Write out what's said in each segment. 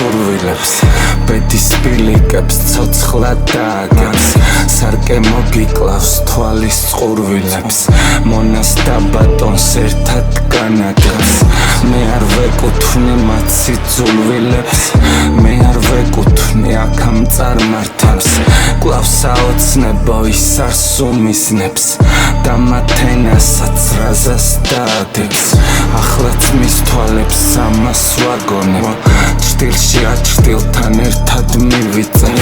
სურვილებს ბედის ბილიკებს ცოცხლად დააგებს სარკე მოგიკლავს თვალის წყურვილებს მონას და ბატონს ერთად განაგებს მე არ ვეკუთვნი მათ სიძულვილებს მე არ ვეკუთვნი აქამ წარმართებს კვლავ საოცნებო ის არ სუმიზნებს და მათ ენასაც რაზას დაადებს ახლაც მის თვალებს ამას ვაგონებ ჭრილში აჭრილთან ერთად მივიწევ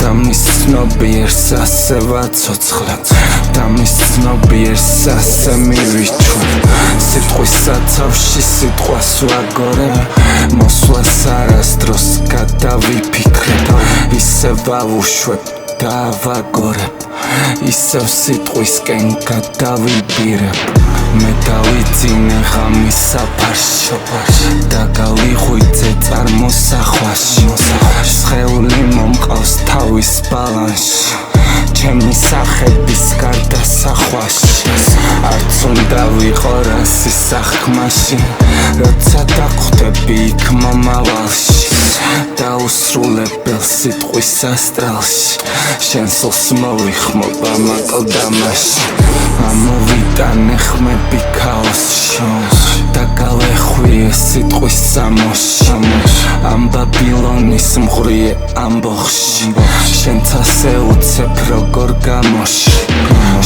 და მის ცნობიერს ასე ვაცოცხლებ და მის ცნობიერს ასე მივიჩვენ სიტყვის საცავში სიტყვას ვაგორებ მოსვლას არასდროს გადავიფიქრებ ისევ ავუშვებ და ავაგორებ ისევ სიტყვისკენ გადავიბირებ მე დავიძინე ღამის საფარში და გავიღვიძე წარმოსახვაში სხეული მომყავს თავის ბალანსში ჩემი სახების გარდასახვაში არც უნდა ვიყო რასის სახმაში როცა დახვდები იქ მომავალში დაუსრულებელ სიტყვის ასტრალში შენ სულს მოვიხმობ ამ აკლდამაში ამოვიტანე ხმები ქაოსში და გავეხვიე სიტყვის სამოში ამ ბაბილონის მღვრიე ამბოხში შენც ასე უცებ როგორ გამოში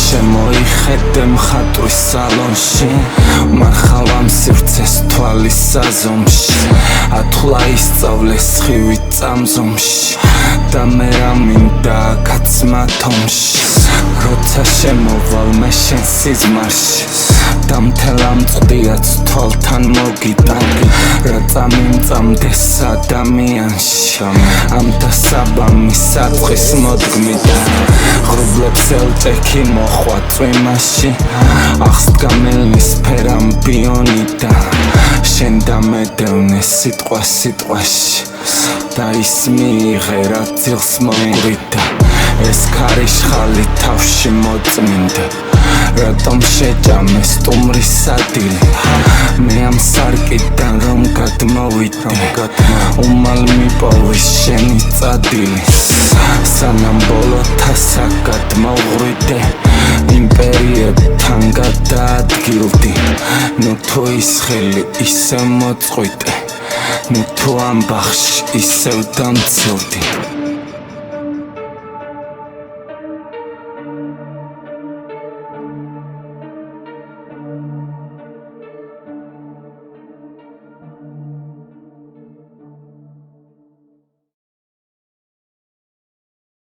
შემოიხედე მხატვრის სალონში მარხავ ამ სივრცეს თვალის საზომში ათვლა ისწავლე სხივი წამზომში და მე რა მინდა აქაც მათომში როცა შემოვალ მე შენ სიზმარში და მთელ ამ წვდიაც თვალთან მოგიტან რა წამიმწამდეს ადამიანში ამ დასაბამის საწყის მოდგმიდან ღრუბლებს ელჭექი მოხვა წვიმაში ახსდგა მელნისფერამ ბიონიდან შენ დამედევნე სიტყვა სიტყვაში და ის მიიღე რა ძილს მოგვიდა ეს ქარიშხალი თავში მოწმინდა რატომ შეჭამე სტუმრის სადილე მე ამ სარკიდან რომ გადმოვიდე უმალ მიპოვის შენი წადილი სანამ ბოლოთასა გადმოვღვიდე იმპერიებთან გადაადგილდი ნუ თუ ის ხელი ისევ მოწყვიტე ნუ თუ ამ ბაღში ისევ დამცილდი